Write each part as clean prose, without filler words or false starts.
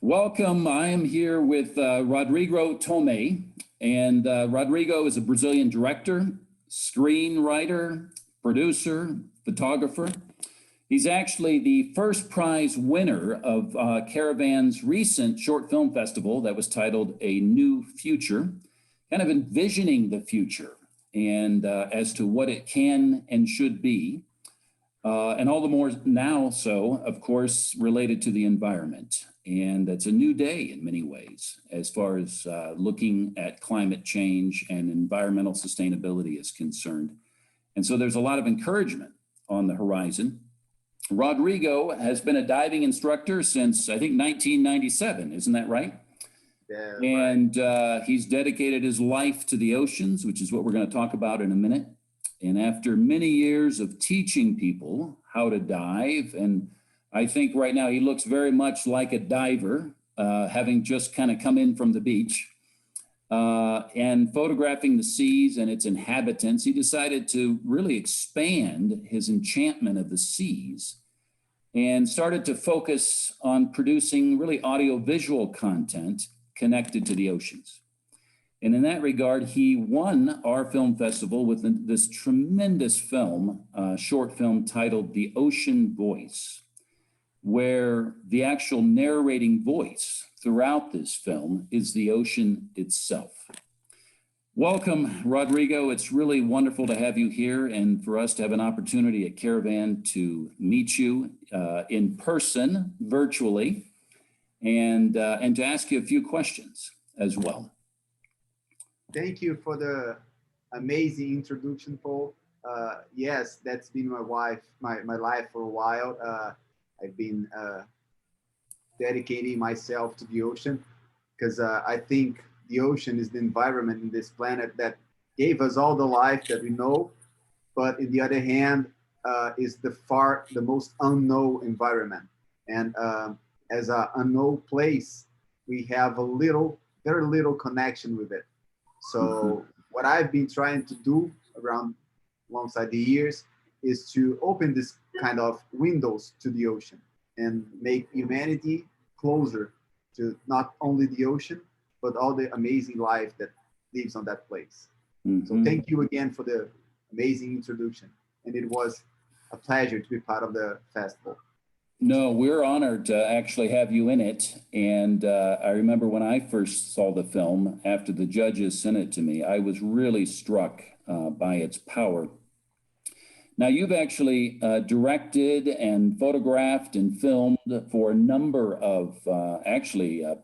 Welcome. I am here with Rodrigo Thome, and Rodrigo is a Brazilian director, screenwriter, producer, photographer. He's actually the first prize winner of CARAVAN's recent short film festival that was titled A New Future, kind of envisioning the future and as to what it can and should be. And all the more now so, of course, related to the environment. And it's a new day in many ways, as far as looking at climate change and environmental sustainability is concerned. And so there's a lot of encouragement on the horizon. Rodrigo has been a diving instructor since, I think, 1997. Isn't that right? Yeah, and he's dedicated his life to the oceans, which is what we're going to talk about in a minute. And after many years of teaching people how to dive, and I think right now he looks very much like a diver, having just kind of come in from the beach, and photographing the seas and its inhabitants, he decided to really expand his enchantment of the seas and started to focus on producing really audiovisual content connected to the oceans. And in that regard, he won our film festival with this tremendous film, short film titled The Ocean Voice, where the actual narrating voice throughout this film is the ocean itself. Welcome, Rodrigo. It's really wonderful to have you here and for us to have an opportunity at CARAVAN to meet you in person, virtually, and to ask you a few questions as well. Thank you for the amazing introduction, Paul. Yes, that's been my life for a while. I've been dedicating myself to the ocean because I think the ocean is the environment in this planet that gave us all the life that we know, but on the other hand, is the most unknown environment. And as an unknown place, we have very little connection with it. So what I've been trying to do alongside the years is to open this kind of windows to the ocean and make humanity closer to not only the ocean, but all the amazing life that lives on that place. So thank you again for the amazing introduction. And it was a pleasure to be part of the festival. No, we're honored to actually have you in it. And I remember when I first saw the film, after the judges sent it to me, I was really struck by its power. Now, you've actually directed and photographed and filmed for a number of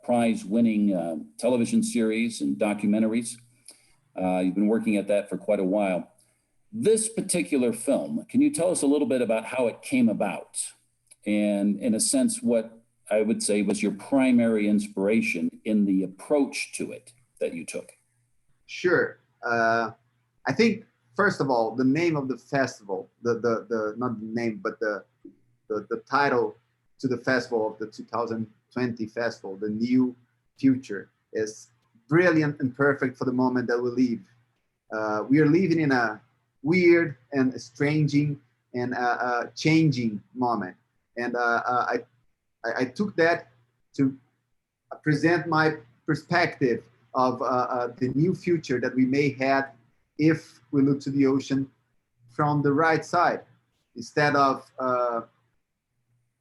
prize-winning television series and documentaries. You've been working at that for quite a while. This particular film, can you tell us a little bit about how it came about? And in a sense, what I would say was your primary inspiration in the approach to it that you took? Sure. I think, first of all, the name of the festival, not the name, but the title to the festival of the 2020 festival, The New Future, is brilliant and perfect for the moment that we live. We are living in a weird and estranging and changing moment. And I took that to present my perspective of the new future that we may have if we look to the ocean from the right side, instead of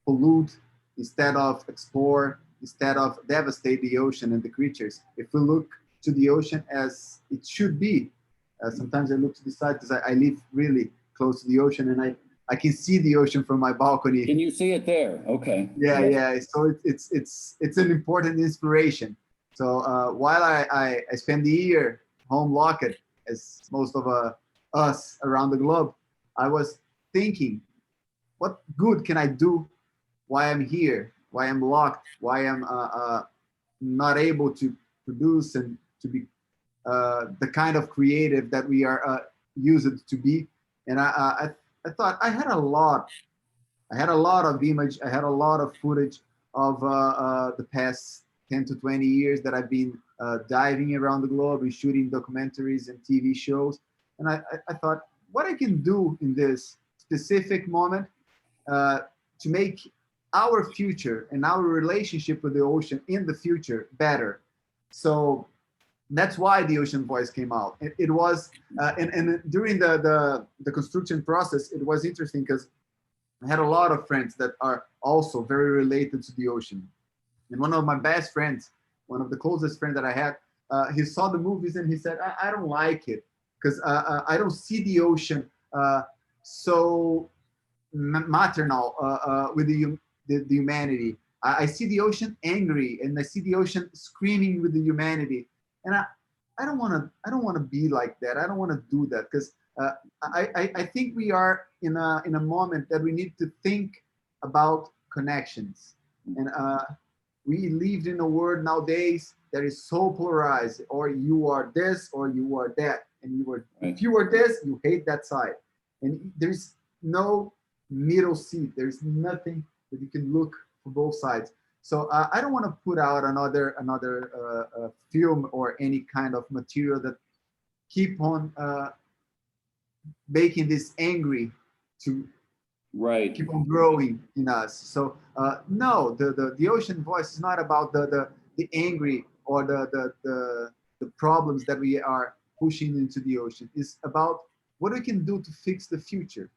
pollute, instead of explore, instead of devastate the ocean and the creatures. If we look to the ocean as it should be, sometimes I look to the side because I live really close to the ocean and I can see the ocean from my balcony. Can you see it there? Okay. Yeah. So it's an important inspiration. So while I spend the year home locked, as most of us around the globe, I was thinking, what good can I do while I'm here, why I'm locked, why I'm not able to produce and to be the kind of creative that we are used to be. And I thought I had a lot of image, I had a lot of footage of the past 10 to 20 years that I've been diving around the globe and shooting documentaries and TV shows. And I thought, what I can do in this specific moment to make our future and our relationship with the ocean in the future better. So that's why the Ocean Voice came out. It was, and during the construction process, it was interesting because I had a lot of friends that are also very related to the ocean. And one of my best friends, one of the closest friends that I had, he saw the movies and he said, I don't like it because I don't see the ocean so maternal with the humanity. I see the ocean angry and I see the ocean screaming with the humanity. And I don't want to be like that. I don't want to do that because I think we are in a moment that we need to think about connections. And we live in a world nowadays that is so polarized, or you are this or you are that. And if you are this, you hate that side. And there's no middle seat. There's nothing that you can look for both sides. So I don't want to put out another film or any kind of material that keep on making this angry to keep on growing in us. So no, the Ocean Voice is not about the angry or the problems that we are pushing into the ocean. It's about what we can do to fix the future,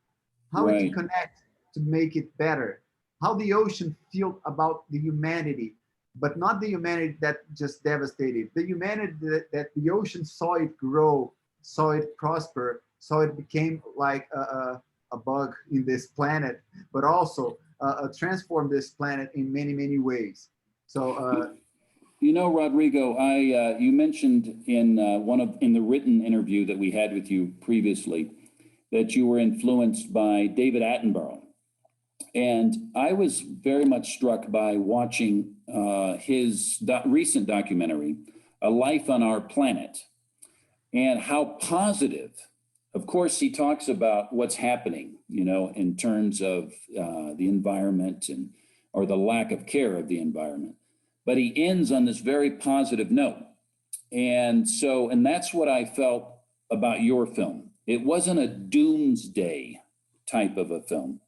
how we can connect to make it better, how the ocean feel about the humanity, but not the humanity that just devastated, the humanity that the ocean saw it grow, saw it prosper, saw it became like a bug in this planet, but also transform this planet in many, many ways. So, you know, Rodrigo, you mentioned in in the written interview that we had with you previously that you were influenced by David Attenborough. And I was very much struck by watching his recent documentary, A Life on Our Planet, and how positive. Of course, he talks about what's happening, you know, in terms of the environment or the lack of care of the environment. But he ends on this very positive note. And that's what I felt about your film. It wasn't a doomsday type of a film.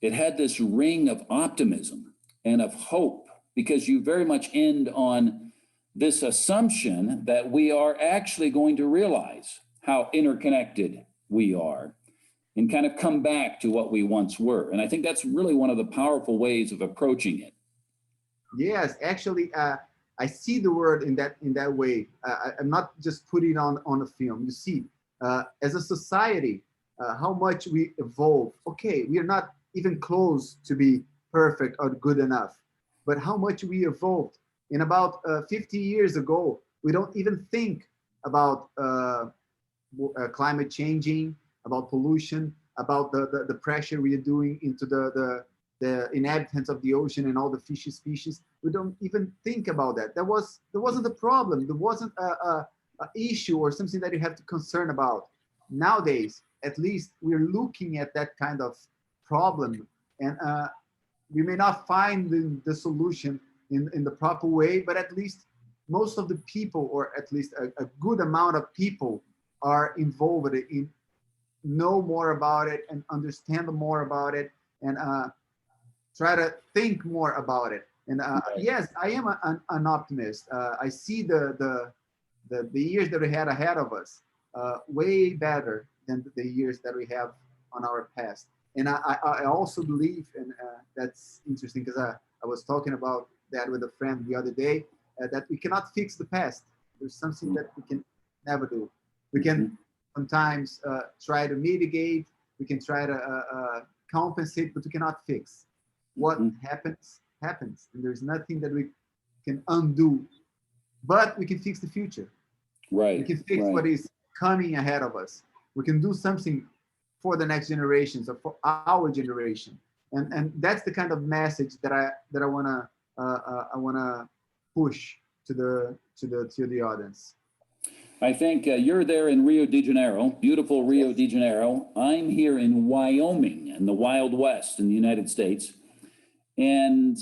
It had this ring of optimism and of hope because you very much end on this assumption that we are actually going to realize how interconnected we are and kind of come back to what we once were. And I think that's really one of the powerful ways of approaching it. Yes, actually, I see the word in that way. I'm not just putting it on a film. You see, as a society, how much we evolve. Okay, we are not even close to be perfect or good enough, but how much we evolved. In about 50 years ago, we don't even think about climate changing, about pollution, about the pressure we are doing into the inhabitants of the ocean and all the fishy species. We don't even think about that. There wasn't a problem. There wasn't a issue or something that you have to concern about. Nowadays, at least, we're looking at that kind of problem, and we may not find the solution in the proper way, but at least most of the people, or at least a good amount of people, are involved in know more about it and understand more about it and try to think more about it. And yes, I am an optimist. I see the years that we had ahead of us way better than the years that we have on our past. And I also believe, and that's interesting because I was talking about that with a friend the other day, that we cannot fix the past. There's something that we can never do. We can sometimes try to mitigate, we can try to compensate, but we cannot fix. What happens, happens. And there's nothing that we can undo, but we can fix the future. Right. We can fix what is coming ahead of us. We can do something for the next generations or for our generation. And that's the kind of message that I wanna push to the audience. I think you're there in Rio de Janeiro, beautiful Rio de Janeiro. I'm here in Wyoming in the Wild West in the United States. And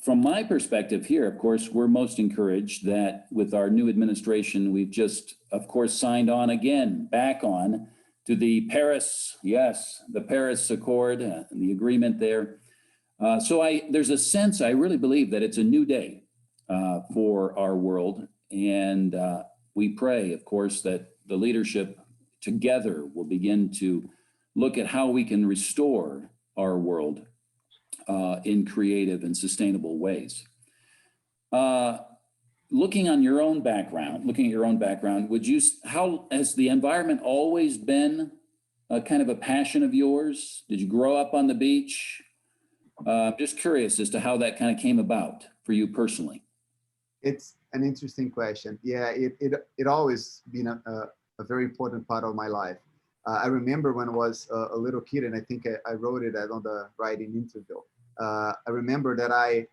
from my perspective here, of course, we're most encouraged that with our new administration, we've just, of course, signed on again, back on to the Paris, the Paris Accord, the agreement there. There's a sense, I really believe that it's a new day for our world. And we pray, of course, that the leadership together will begin to look at how we can restore our world in creative and sustainable ways. Looking at your own background, how has the environment always been a kind of a passion of yours? Did you grow up on the beach? Just curious as to how that kind of came about for you personally. It's an interesting question. Yeah, it always been a very important part of my life. I remember when I was a little kid, and I think I wrote it on the writing interview. I remember that I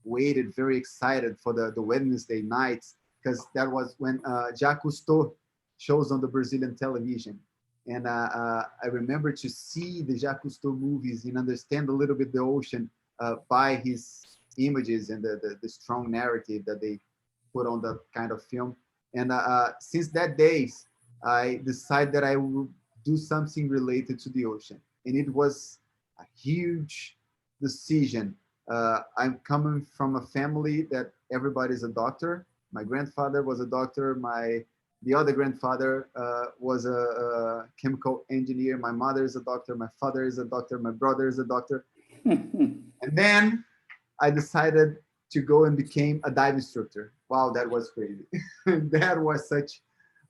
waited very excited for the Wednesday nights, because that was when Jacques Cousteau shows on the Brazilian television. And I remember to see the Jacques Cousteau movies and understand a little bit the ocean by his images and the strong narrative that they put on that kind of film. And since that days, I decided that I would do something related to the ocean. And it was a huge decision. I'm coming from a family that everybody's a doctor. My grandfather was a doctor. The other grandfather was a chemical engineer. My mother is a doctor. My father is a doctor. My brother is a doctor. And then I decided to go and became a dive instructor. Wow, that was crazy. That was such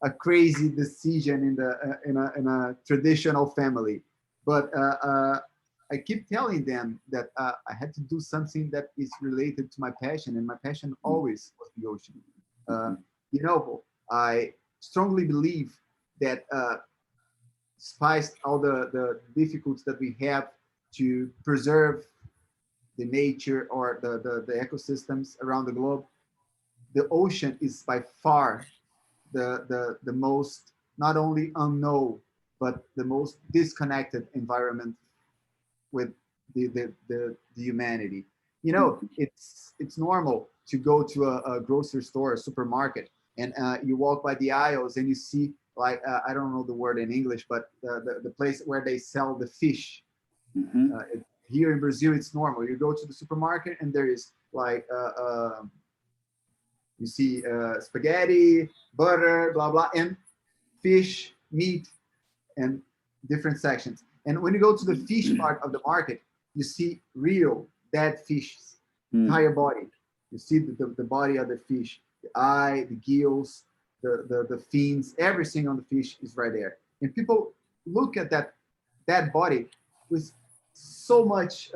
a crazy decision in a traditional family. But I keep telling them that I had to do something that is related to my passion, and my passion always was the ocean. I strongly believe that despite all the difficulties that we have to preserve the nature or the ecosystems around the globe, the ocean is by far the most, not only unknown, but the most disconnected environment with the humanity. It's normal to go to a grocery store, a supermarket, and you walk by the aisles and you see, like, I don't know the word in English, but the place where they sell the fish. Mm-hmm. Here in Brazil, it's normal. You go to the supermarket and there is like, you see spaghetti, butter, blah, blah, and fish, meat, and different sections. And when you go to the fish part of the market, you see real dead fishes, entire body. You see the body of the fish, the eye, the gills, the fins, everything on the fish is right there. And people look at that body with so much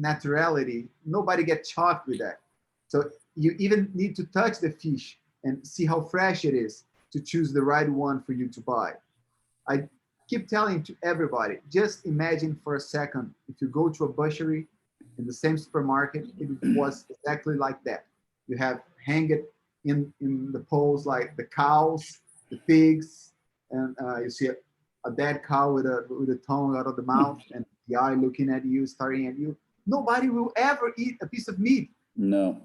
naturality. Nobody gets shocked with that. So you even need to touch the fish and see how fresh it is to choose the right one for you to buy. I keep telling to everybody, just imagine for a second, if you go to a butchery in the same supermarket, it was exactly like that. You have hang it in the poles, like the cows, the pigs, and you see a dead cow with a tongue out of the mouth and the eye looking at you, staring at you. Nobody will ever eat a piece of meat. No.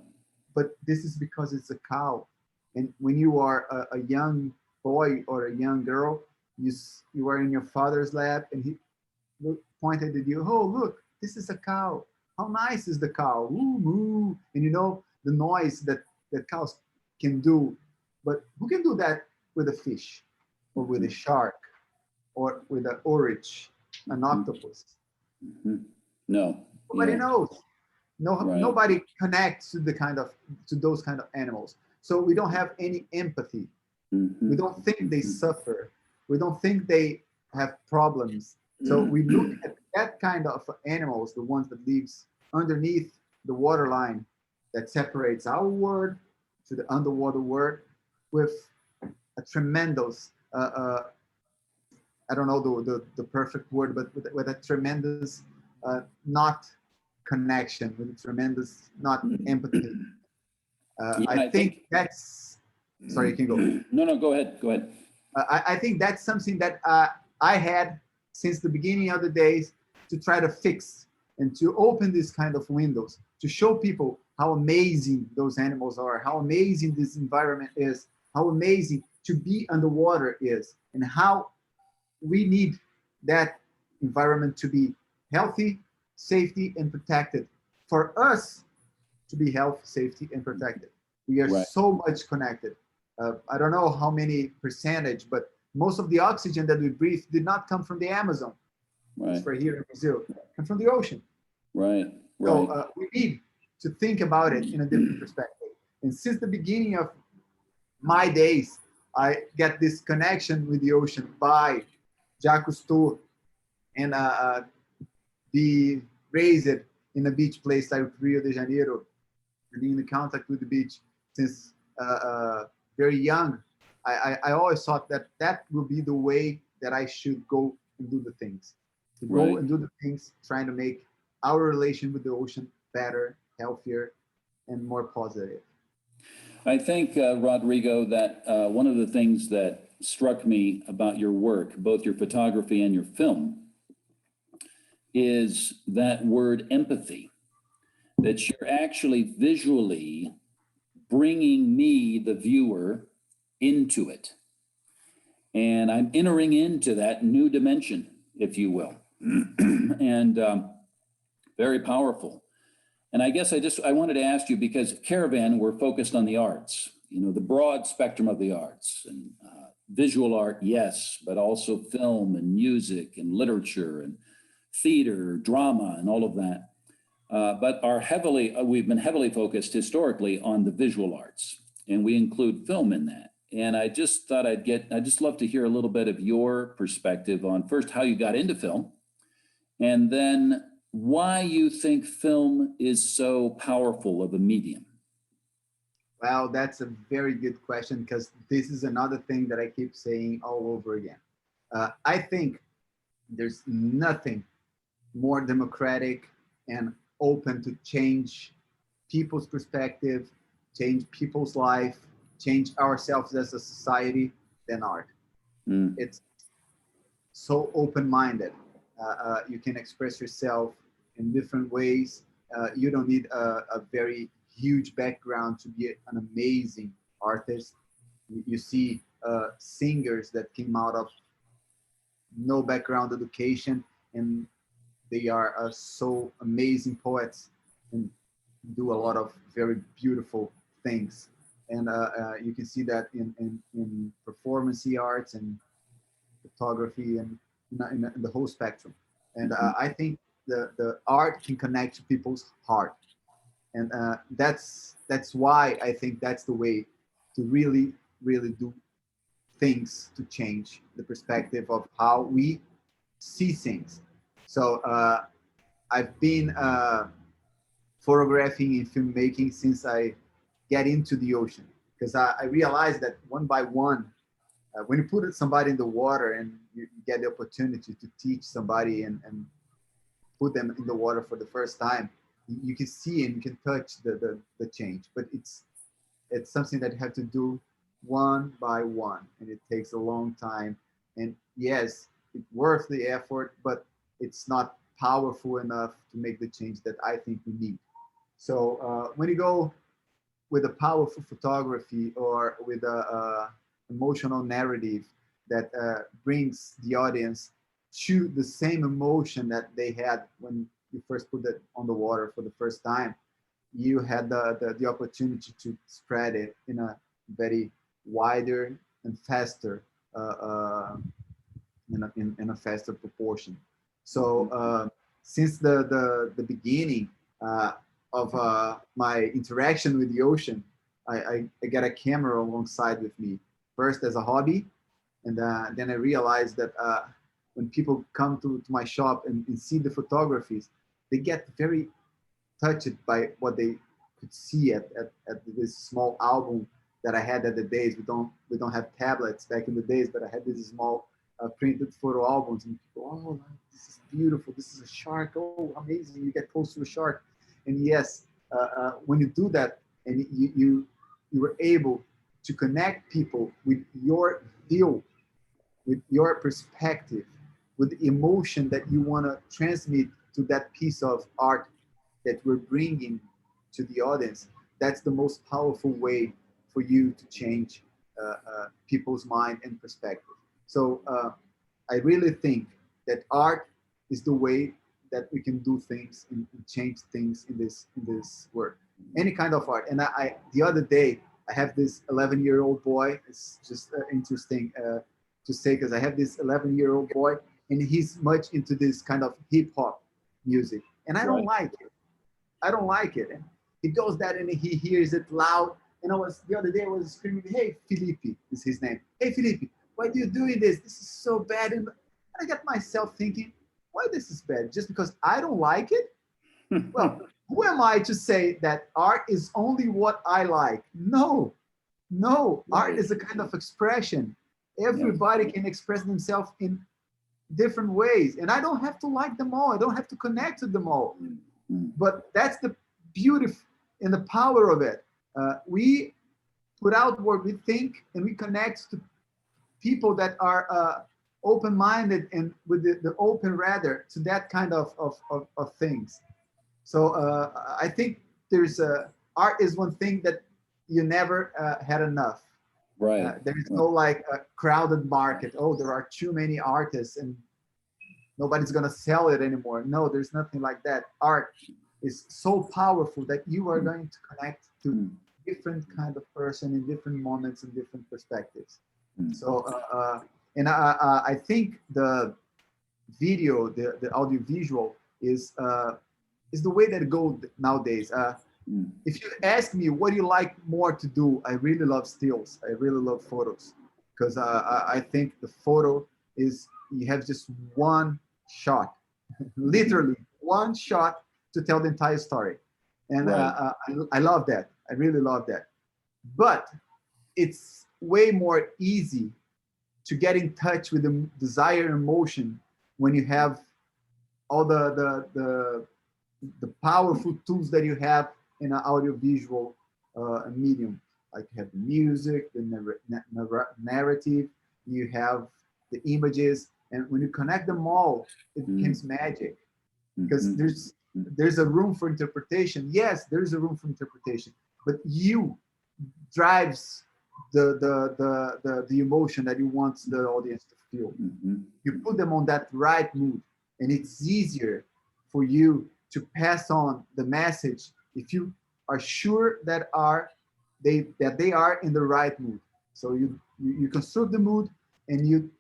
But this is because it's a cow. And when you are a young boy or a young girl, you are in your father's lap and he pointed at you, oh, look, this is a cow. How nice is the cow? Woo, woo. And the noise that cows can do. But who can do that with a fish or with a shark or with an oryx, an octopus? Mm-hmm. No. Nobody knows. Right. Nobody connects to those kind of animals. So we don't have any empathy. Mm-hmm. We don't think they suffer. We don't think they have problems. So we look at that kind of animals, the ones that lives underneath the waterline that separates our world to the underwater world, with a tremendous, I don't know the perfect word, but with a tremendous not connection, with a tremendous not empathy. I think that's, sorry, you can go. No, go ahead. I think that's something that I had since the beginning of the days, to try to fix and to open this kind of windows, to show people how amazing those animals are, how amazing this environment is, how amazing to be underwater is, and how we need that environment to be healthy, safety, and protected. For us to be healthy, safety, and protected, we are Right. so much connected. I don't know how many percentage, but most of the oxygen that we breathe did not come from the Amazon. It's Right. for here in Brazil, come from the ocean. Right. So Right. we need to think about it in a different perspective. And since the beginning of my days, I get this connection with the ocean by Jacques Cousteau and be raised in a beach place like Rio de Janeiro and in contact with the beach since very young. I always thought that that would be the way that I should go and do the things. To go Right. and do the things, trying to make our relation with the ocean better, healthier, and more positive. I think, Rodrigo, that one of the things that struck me about your work, both your photography and your film, is that word empathy, that you're actually visually bringing me, the viewer, into it. And I'm entering into that new dimension, if you will. And very powerful. And I guess I wanted to ask you, because Caravan, we're focused on the arts, the broad spectrum of the arts, and visual art, yes, but also film and music and literature and theater, drama, and all of that. But we've been heavily focused historically on the visual arts, and we include film in that. And I just thought I'd just love to hear a little bit of your perspective on first how you got into film, and then why you think film is so powerful of a medium. Well, that's a very good question because this is another thing that I keep saying all over again. I think there's nothing more democratic and open to change people's perspective, change people's life, change ourselves as a society than art. Mm. It's so open-minded. You can express yourself in different ways. You don't need a very huge background to be an amazing artist. You see singers that came out of no background education, and they are so amazing poets and do a lot of very beautiful things. And you can see that in performance arts and photography and in the whole spectrum. And I think the art can connect to people's heart. And that's why I think that's the way to really do things to change the perspective of how we see things. So I've been photographing and filmmaking since I get into the ocean because I realized that one by one, when you put somebody in the water and you get the opportunity to teach somebody and put them in the water for the first time, you can see and you can touch the change. But it's something that you have to do one by one, and it takes a long time. And yes, it's worth the effort, but it's not powerful enough to make the change that I think we need. So when you go with a powerful photography or with a emotional narrative that brings the audience to the same emotion that they had when you first put it on the water for the first time, you had the opportunity to spread it in a very wider and faster in a faster proportion. So since the beginning of my interaction with the ocean, I got a camera alongside with me, first as a hobby, and then I realized that when people come to my shop and see the photographies, they get very touched by what they could see at this small album that I had at the days. We don't have tablets back in the days, but I had this small printed photo albums, and people, oh, this is beautiful. This is a shark. Oh, amazing! You get close to a shark, and yes, when you do that, and you were able to connect people with your view, with your perspective, with the emotion that you want to transmit to that piece of art that we're bringing to the audience, that's the most powerful way for you to change people's mind and perspective. So I really think that art is the way that we can do things and change things in this work, any kind of art. And I the other day I have this 11-year-old boy. It's just interesting to say, because I have this 11-year-old boy, and he's much into this kind of hip hop music, and I don't like it. I don't like it. And he goes that and he hears it loud. And the other day I was screaming, "Hey, Felipe," is his name. "Hey, Felipe, why are you doing this? This is so bad." And I got myself thinking, why this is bad? Just because I don't like it? Well, who am I to say that art is only what I like? No, no. Art is a kind of expression. Everybody can express themselves in different ways. And I don't have to like them all. I don't have to connect to them all. But that's the beauty and the power of it. We put out what we think, and we connect to people that are open-minded and with the open radar to that kind of things. So I think art is one thing that you never had enough. Right. There is no like a crowded market. Oh, there are too many artists and nobody's gonna sell it anymore. No, there's nothing like that. Art is so powerful that you are going to connect to different kind of person in different moments and different perspectives. So, and I think the video, the audiovisual is the way that it goes nowadays. If you ask me what do you like more to do, I really love stills. I really love photos, because I think the photo is, you have just one shot, literally one shot to tell the entire story. And I love that. I really love that. But it's way more easy to get in touch with the desired emotion when you have all the powerful tools that you have in an audiovisual medium. Like you have the music, the narrative, you have the images, and when you connect them all, it becomes magic. Because there's a room for interpretation. Yes, there's a room for interpretation, but you drives the emotion that you want the audience to feel. You put them on that right mood, and it's easier for you to pass on the message if you are sure that they are in the right mood. So you construct the mood and you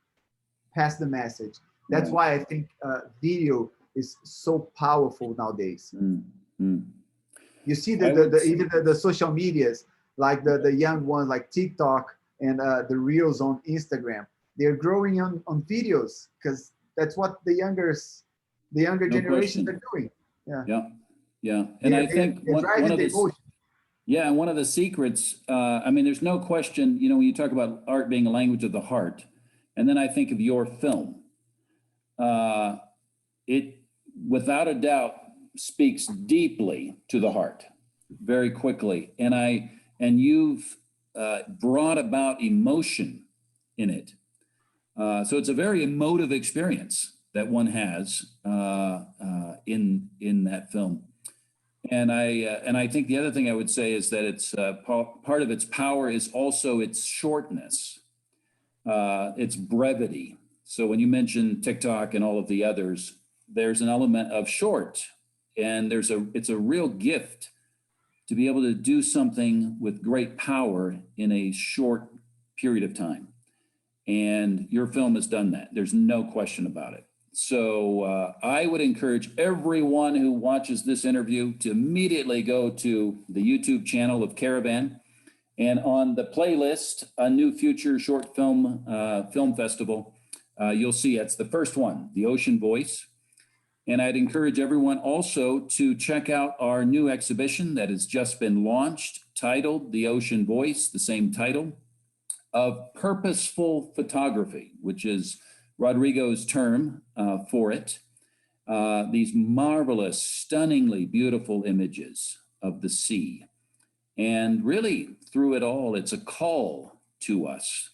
pass the message. That's why I think video is so powerful nowadays. You see even the social medias, like the young ones like TikTok and the reels on Instagram, they're growing on videos, because that's what the younger generations are doing. And I think one of the secrets, I mean, there's no question, when you talk about art being a language of the heart, and then I think of your film, it without a doubt speaks deeply to the heart very quickly. And you've brought about emotion in it. So it's a very emotive experience that one has in that film. And I think the other thing I would say is that it's part of its power is also its shortness, its brevity. So when you mention TikTok and all of the others, there's an element of short, and it's a real gift to be able to do something with great power in a short period of time. And your film has done that. There's no question about it. So I would encourage everyone who watches this interview to immediately go to the YouTube channel of CARAVAN, and on the playlist, a new future short film festival, you'll see it's the first one, The Ocean Voice. And I'd encourage everyone also to check out our new exhibition that has just been launched, titled The Ocean Voice, the same title, of purposeful photography, which is Rodrigo's term for it. These marvelous, stunningly beautiful images of the sea. And really, through it all, it's a call to us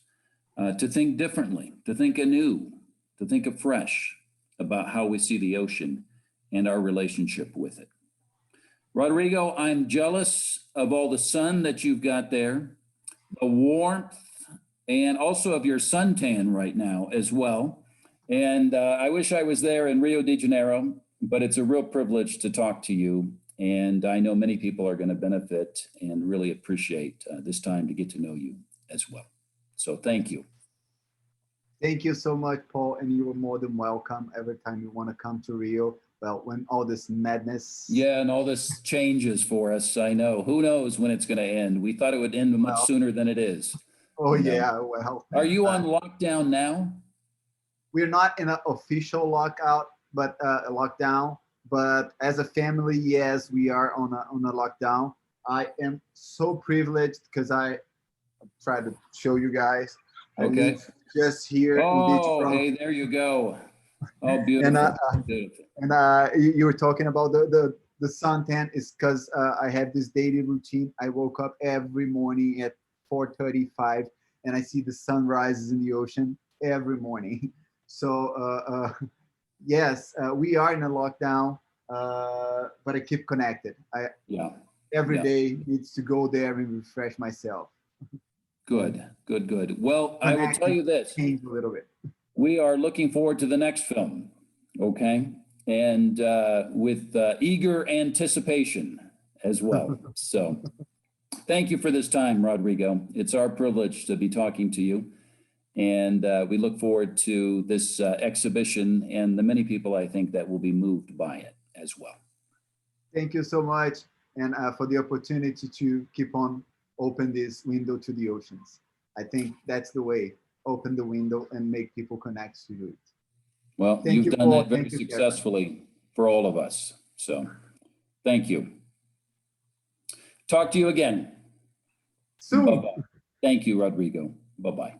to think differently, to think anew, to think afresh about how we see the ocean and our relationship with it. Rodrigo, I'm jealous of all the sun that you've got there, the warmth, and also of your suntan right now as well. And I wish I was there in Rio de Janeiro. but it's a real privilege to talk to you. And I know many people are going to benefit and really appreciate this time to get to know you as well. So thank you. Thank you so much, Paul, and you are more than welcome every time you want to come to Rio. Well, when all this madness. Yeah, and all this changes for us. I know. Who knows when it's going to end? We thought it would end much sooner than it is. Oh, yeah. Well, are you on lockdown now? We're not in an official lockdown, but as a family, yes, we are on a lockdown. I am so privileged because I try to show you guys. I live just here. Oh, hey, there you go. Oh, beautiful. Beautiful. And you were talking about the suntan is because I have this daily routine. I woke up every morning at 4:35 and I see the sunrises in the ocean every morning. So yes, we are in a lockdown, but I keep connected. Every day needs to go there and refresh myself. Good. Well, I will tell you this. Change a little bit. We are looking forward to the next film, okay? And with eager anticipation as well. So thank you for this time, Rodrigo. It's our privilege to be talking to you. And we look forward to this exhibition and the many people, I think, that will be moved by it as well. Thank you so much. And for the opportunity to keep on open this window to the oceans. I think that's the way. Open the window and make people connect to it. Well, you've done that very successfully for all of us. So thank you. Talk to you again soon. Bye-bye. Thank you, Rodrigo. Bye-bye.